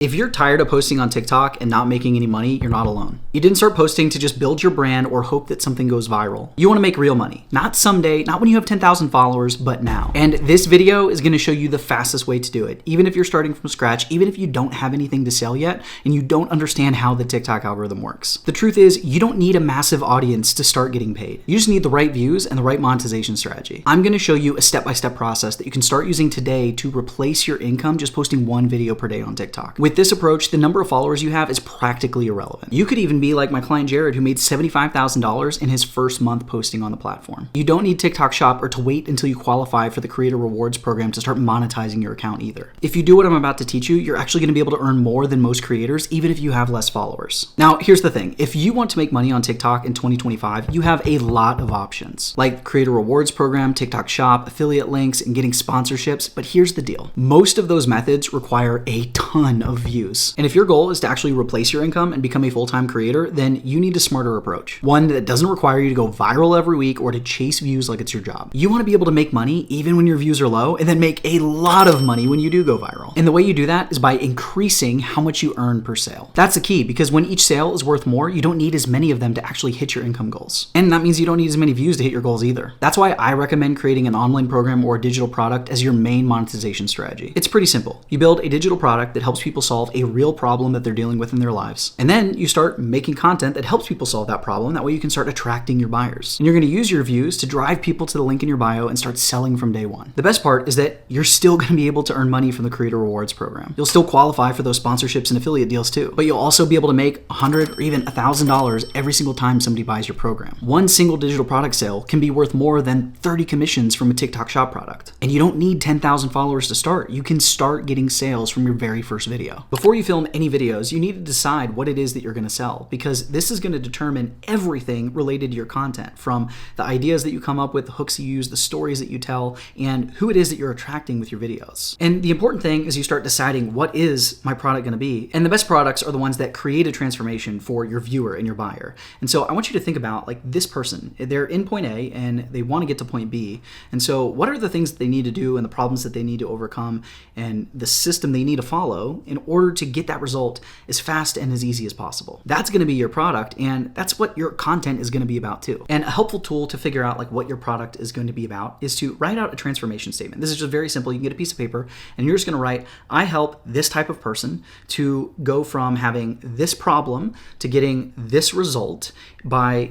If you're tired of posting on TikTok and not making any money, you're not alone. You didn't start posting to just build your brand or hope that something goes viral. You want to make real money. Not someday, not when you have 10,000 followers, but now. And this video is going to show you the fastest way to do it. Even if you're starting from scratch, even if you don't have anything to sell yet, and you don't understand how the TikTok algorithm works. The truth is, you don't need a massive audience to start getting paid. You just need the right views and the right monetization strategy. I'm going to show you a step-by-step process that you can start using today to replace your income just posting one video per day on TikTok. With this approach, the number of followers you have is practically irrelevant. You could even be like my client Jared, who made $75,000 in his first month posting on the platform. You don't need TikTok Shop or to wait until you qualify for the Creator Rewards program to start monetizing your account either. If you do what I'm about to teach you, you're actually going to be able to earn more than most creators, even if you have less followers. Now, here's the thing. If you want to make money on TikTok in 2025, you have a lot of options, like Creator Rewards program, TikTok Shop, affiliate links, and getting sponsorships. But here's the deal. Most of those methods require a ton of views. And if your goal is to actually replace your income and become a full-time creator, then you need a smarter approach. One that doesn't require you to go viral every week or to chase views like it's your job. You want to be able to make money even when your views are low and then make a lot of money when you do go viral. And the way you do that is by increasing how much you earn per sale. That's the key, because when each sale is worth more, you don't need as many of them to actually hit your income goals. And that means you don't need as many views to hit your goals either. That's why I recommend creating an online program or a digital product as your main monetization strategy. It's pretty simple. You build a digital product that helps people solve a real problem that they're dealing with in their lives. And then you start making content that helps people solve that problem. That way you can start attracting your buyers. And you're going to use your views to drive people to the link in your bio and start selling from day one. The best part is that you're still going to be able to earn money from the Creator Rewards program. You'll still qualify for those sponsorships and affiliate deals too. But you'll also be able to make $100 or even $1,000 every single time somebody buys your program. One single digital product sale can be worth more than 30 commissions from a TikTok Shop product. And you don't need 10,000 followers to start. You can start getting sales from your very first video. Before you film any videos, you need to decide what it is that you're going to sell, because this is going to determine everything related to your content, from the ideas that you come up with, the hooks you use, the stories that you tell, and who it is that you're attracting with your videos. And the important thing is you start deciding, what is my product going to be? And the best products are the ones that create a transformation for your viewer and your buyer. And so I want you to think about, like, this person, they're in point A and they want to get to point B. And so what are the things that they need to do and the problems that they need to overcome and the system they need to follow in order to get that result as fast and as easy as possible? That's going to be your product, and that's what your content is going to be about too. And a helpful tool to figure out like what your product is going to be about is to write out a transformation statement. This is just very simple. You can get a piece of paper and you're just going to write, I help this type of person to go from having this problem to getting this result by,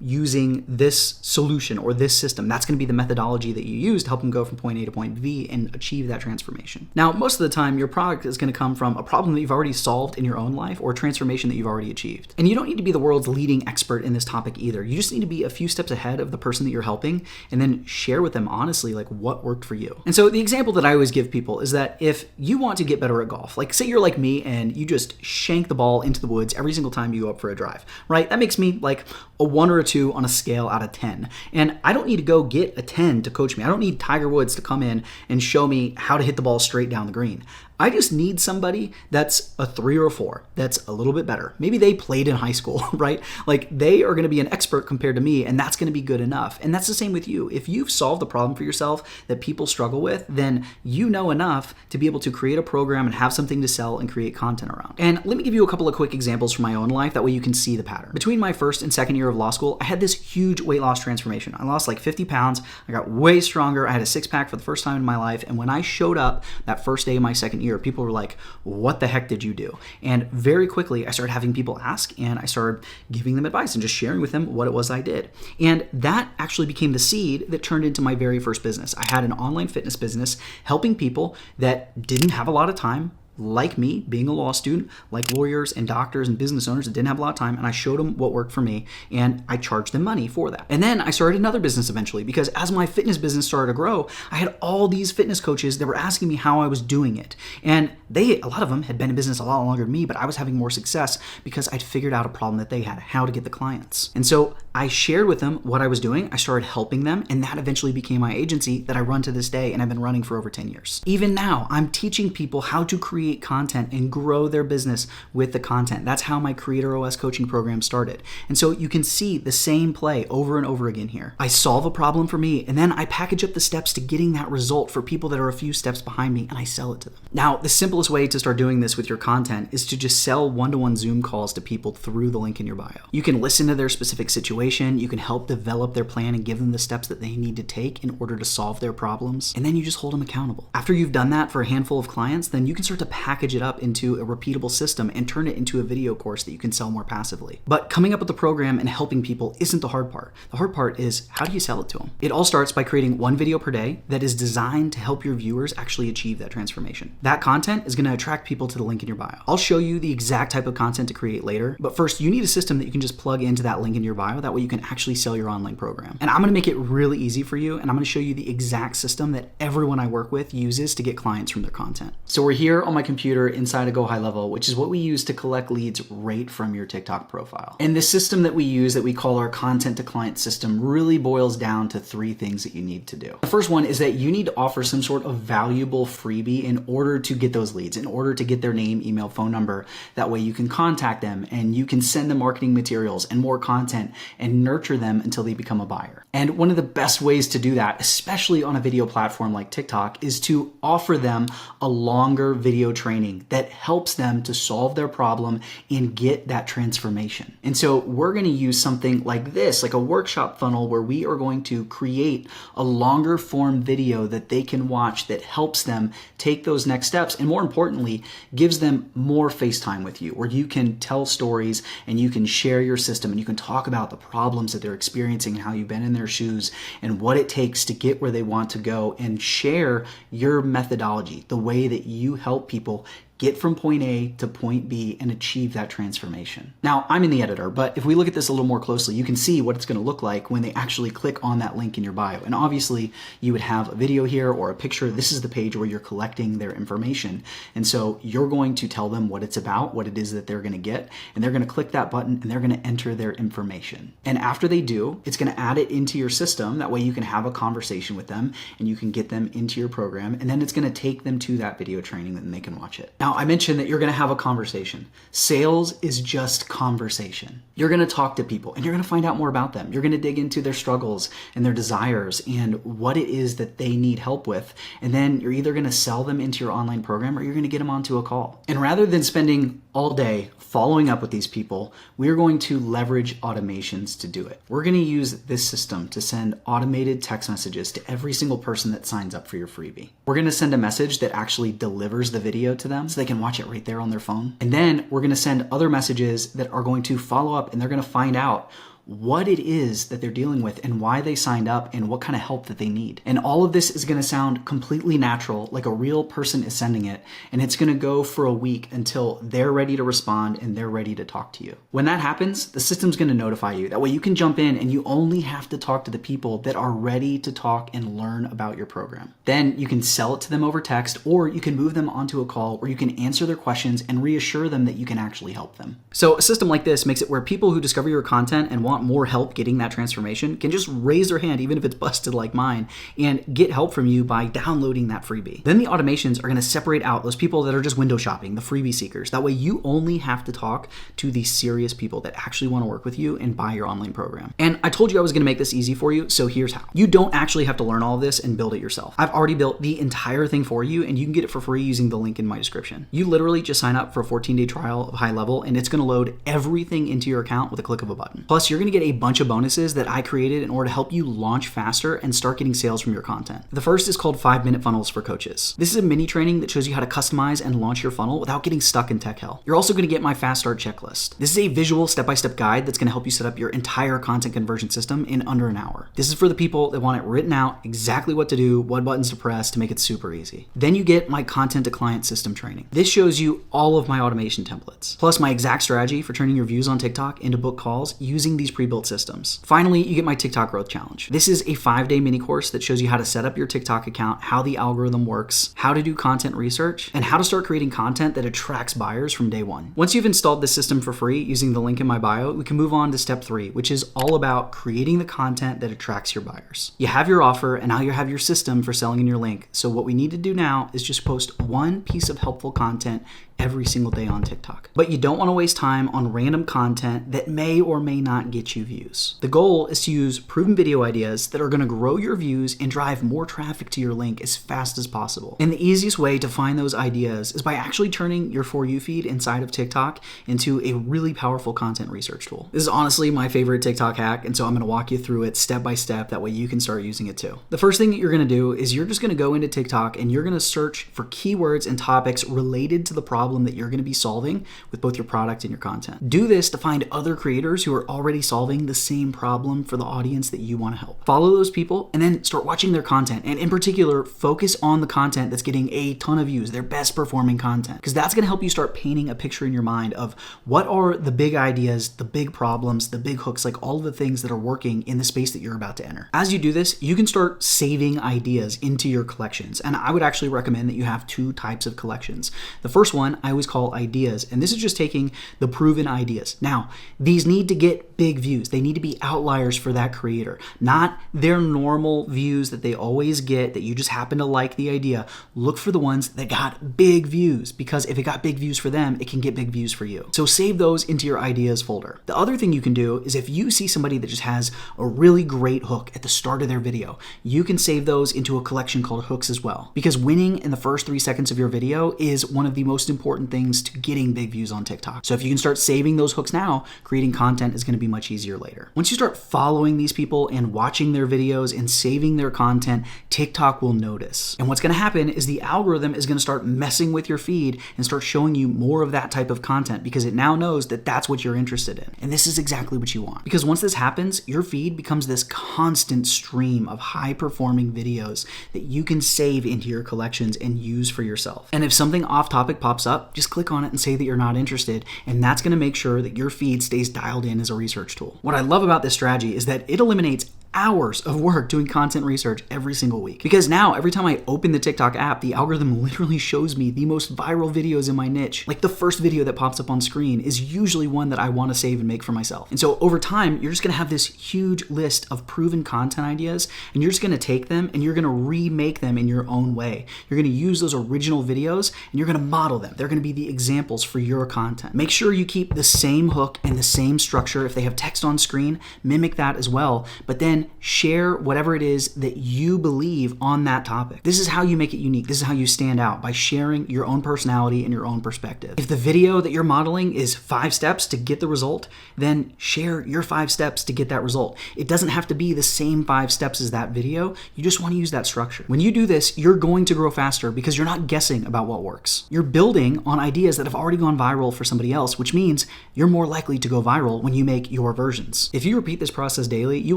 using this solution or this system. That's going to be the methodology that you use to help them go from point A to point B and achieve that transformation. Now, most of the time, your product is going to come from a problem that you've already solved in your own life or a transformation that you've already achieved. And you don't need to be the world's leading expert in this topic either. You just need to be a few steps ahead of the person that you're helping and then share with them honestly like what worked for you. And so the example that I always give people is that if you want to get better at golf, like say you're like me and you just shank the ball into the woods every single time you go up for a drive, right? That makes me like a 1 or a 2 on a scale out of 10. And I don't need to go get a 10 to coach me. I don't need Tiger Woods to come in and show me how to hit the ball straight down the green. I just need somebody that's a 3 or a 4, that's a little bit better. Maybe they played in high school, right? Like they are going to be an expert compared to me, and that's going to be good enough. And that's the same with you. If you've solved the problem for yourself that people struggle with, then you know enough to be able to create a program and have something to sell and create content around. And let me give you a couple of quick examples from my own life. That way you can see the pattern. Between my first and second year of law school, I had this huge weight loss transformation. I lost like 50 pounds. I got way stronger. I had a 6-pack for the first time in my life. And when I showed up that first day of my second year, people were like, what the heck did you do? And very quickly, I started having people ask, and I started giving them advice and just sharing with them what it was I did. And that actually became the seed that turned into my very first business. I had an online fitness business helping people that didn't have a lot of time, like me, being a law student, like lawyers and doctors and business owners that didn't have a lot of time, and I showed them what worked for me, and I charged them money for that. And then I started another business eventually, because as my fitness business started to grow, I had all these fitness coaches that were asking me how I was doing it. And a lot of them had been in business a lot longer than me, but I was having more success because I'd figured out a problem that they had, how to get the clients. And so I shared with them what I was doing. I started helping them, and that eventually became my agency that I run to this day, and I've been running for over 10 years. Even now, I'm teaching people how to create create content and grow their business with the content. That's how my Creator OS coaching program started. And so you can see the same play over and over again here. I solve a problem for me, and then I package up the steps to getting that result for people that are a few steps behind me, and I sell it to them. Now, the simplest way to start doing this with your content is to just sell one-to-one Zoom calls to people through the link in your bio. You can listen to their specific situation, you can help develop their plan and give them the steps that they need to take in order to solve their problems, and then you just hold them accountable. After you've done that for a handful of clients, then you can start to package it up into a repeatable system and turn it into a video course that you can sell more passively. But coming up with the program and helping people isn't the hard part. The hard part is, how do you sell it to them? It all starts by creating one video per day that is designed to help your viewers actually achieve that transformation. That content is going to attract people to the link in your bio. I'll show you the exact type of content to create later, but first you need a system that you can just plug into that link in your bio. That way you can actually sell your online program. And I'm going to make it really easy for you, and I'm going to show you the exact system that everyone I work with uses to get clients from their content. So we're here on my computer inside of Go High Level, which is what we use to collect leads right from your TikTok profile. And the system that we use that we call our content to client system really boils down to three things that you need to do. The first one is that you need to offer some sort of valuable freebie in order to get those leads, in order to get their name, email, phone number. That way you can contact them and you can send them marketing materials and more content and nurture them until they become a buyer. And one of the best ways to do that, especially on a video platform like TikTok, is to offer them a longer video training that helps them to solve their problem and get that transformation. And so we're going to use something like this, like a workshop funnel, where we are going to create a longer form video that they can watch that helps them take those next steps, and more importantly, gives them more face time with you, where you can tell stories and you can share your system and you can talk about the problems that they're experiencing and how you've been in their shoes and what it takes to get where they want to go, and share your methodology, the way that you help people get from point A to point B and achieve that transformation. Now, I'm in the editor, but if we look at this a little more closely, you can see what it's going to look like when they actually click on that link in your bio. And obviously, you would have a video here or a picture. This is the page where you're collecting their information. And so you're going to tell them what it's about, what it is that they're going to get, and they're going to click that button and they're going to enter their information. And after they do, it's going to add it into your system. That way you can have a conversation with them and you can get them into your program. And then it's going to take them to that video training and they can watch it. Now, I mentioned that you're going to have a conversation. Sales is just conversation. You're going to talk to people and you're going to find out more about them. You're going to dig into their struggles and their desires and what it is that they need help with. And then you're either going to sell them into your online program or you're going to get them onto a call. And rather than spending all day following up with these people, we're going to leverage automations to do it. We're going to use this system to send automated text messages to every single person that signs up for your freebie. We're going to send a message that actually delivers the video to them so they can watch it right there on their phone. And then we're going to send other messages that are going to follow up, and they're going to find out what it is that they're dealing with and why they signed up and what kind of help that they need. And all of this is going to sound completely natural, like a real person is sending it, and it's going to go for a week until they're ready to respond and they're ready to talk to you. When that happens, the system's going to notify you. That way you can jump in and you only have to talk to the people that are ready to talk and learn about your program. Then you can sell it to them over text, or you can move them onto a call where you can answer their questions and reassure them that you can actually help them. So a system like this makes it where people who discover your content and want more help getting that transformation can just raise their hand, even if it's busted like mine, and get help from you by downloading that freebie. Then the automations are going to separate out those people that are just window shopping, the freebie seekers. That way you only have to talk to the serious people that actually want to work with you and buy your online program. And I told you I was going to make this easy for you, so here's how. You don't actually have to learn all of this and build it yourself. I've already built the entire thing for you, and you can get it for free using the link in my description. You literally just sign up for a 14-day trial of High Level, and it's going to load everything into your account with a click of a button. Plus, you're going to get a bunch of bonuses that I created in order to help you launch faster and start getting sales from your content. The first is called 5-Minute Funnels for Coaches. This is a mini training that shows you how to customize and launch your funnel without getting stuck in tech hell. You're also going to get my Fast Start Checklist. This is a visual step-by-step guide that's going to help you set up your entire content conversion system in under an hour. This is for the people that want it written out, exactly what to do, what buttons to press to make it super easy. Then you get my content to client system training. This shows you all of my automation templates, plus my exact strategy for turning your views on TikTok into book calls using these pre-built systems. Finally, you get my TikTok Growth Challenge. This is a 5-day mini course that shows you how to set up your TikTok account, how the algorithm works, how to do content research, and how to start creating content that attracts buyers from day one. Once you've installed this system for free using the link in my bio, we can move on to step 3, which is all about creating the content that attracts your buyers. You have your offer, and now you have your system for selling in your link. So what we need to do now is just post one piece of helpful content every single day on TikTok. But you don't want to waste time on random content that may or may not get you views. The goal is to use proven video ideas that are going to grow your views and drive more traffic to your link as fast as possible. And the easiest way to find those ideas is by actually turning your For You feed inside of TikTok into a really powerful content research tool. This is honestly my favorite TikTok hack, and so I'm going to walk you through it step by step. That way you can start using it too. The first thing that you're going to do is you're just going to go into TikTok and you're going to search for keywords and topics related to the problem that you're going to be solving with both your product and your content. Do this to find other creators who are already solving the same problem for the audience that you want to help. Follow those people and then start watching their content, and in particular focus on the content that's getting a ton of views, their best performing content, because that's going to help you start painting a picture in your mind of what are the big ideas, the big problems, the big hooks, like all of the things that are working in the space that you're about to enter. As you do this, you can start saving ideas into your collections, and I would actually recommend that you have 2 types of collections. The first one I always call ideas, and this is just taking the proven ideas. Now, these need to get big views. They need to be outliers for that creator, not their normal views that they always get that you just happen to like the idea. Look for the ones that got big views, because if it got big views for them, it can get big views for you. So save those into your ideas folder. The other thing you can do is if you see somebody that just has a really great hook at the start of their video, you can save those into a collection called hooks as well, because winning in the first 3 seconds of your video is one of the most important things to getting big views on TikTok. So if you can start saving those hooks now, creating content is going to be much easier later. Once you start following these people and watching their videos and saving their content, TikTok will notice. And what's going to happen is the algorithm is going to start messing with your feed and start showing you more of that type of content, because it now knows that that's what you're interested in. And this is exactly what you want. Because once this happens, your feed becomes this constant stream of high performing videos that you can save into your collections and use for yourself. And if something off topic pops up, just click on it and say that you're not interested, and that's going to make sure that your feed stays dialed in as a research tool. What I love about this strategy is that it eliminates hours of work doing content research every single week. Because now every time I open the TikTok app, the algorithm literally shows me the most viral videos in my niche. Like the first video that pops up on screen is usually one that I want to save and make for myself. And so over time, you're just going to have this huge list of proven content ideas, and you're just going to take them and you're going to remake them in your own way. You're going to use those original videos and you're going to model them. They're going to be the examples for your content. Make sure you keep the same hook and the same structure. If they have text on screen, mimic that as well, but then share whatever it is that you believe on that topic. This is how you make it unique. This is how you stand out, by sharing your own personality and your own perspective. If the video that you're modeling is 5 steps to get the result, then share your 5 steps to get that result. It doesn't have to be the same 5 steps as that video. You just want to use that structure. When you do this, you're going to grow faster because you're not guessing about what works. You're building on ideas that have already gone viral for somebody else, which means you're more likely to go viral when you make your versions. If you repeat this process daily, you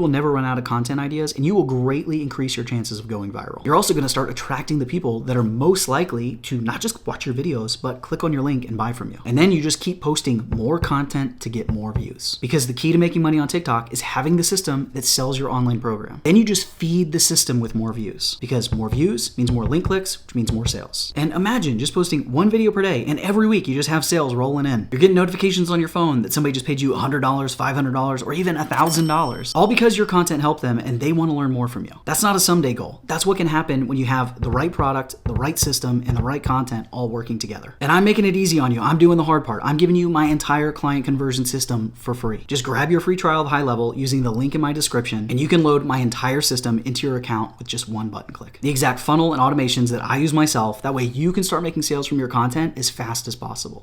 will never run out of content ideas, and you will greatly increase your chances of going viral. You're also going to start attracting the people that are most likely to not just watch your videos, but click on your link and buy from you. And then you just keep posting more content to get more views. Because the key to making money on TikTok is having the system that sells your online program. Then you just feed the system with more views, because more views means more link clicks, which means more sales. And imagine just posting 1 video per day, and every week you just have sales rolling in. You're getting notifications on your phone that somebody just paid you $100, $500, or even $1,000, all because your content helped them and they want to learn more from you. That's not a someday goal. That's what can happen when you have the right product, the right system, and the right content all working together. And I'm making it easy on you. I'm doing the hard part. I'm giving you my entire client conversion system for free. Just grab your free trial of High Level using the link in my description, and you can load my entire system into your account with just 1 button click. The exact funnel and automations that I use myself, that way you can start making sales from your content as fast as possible.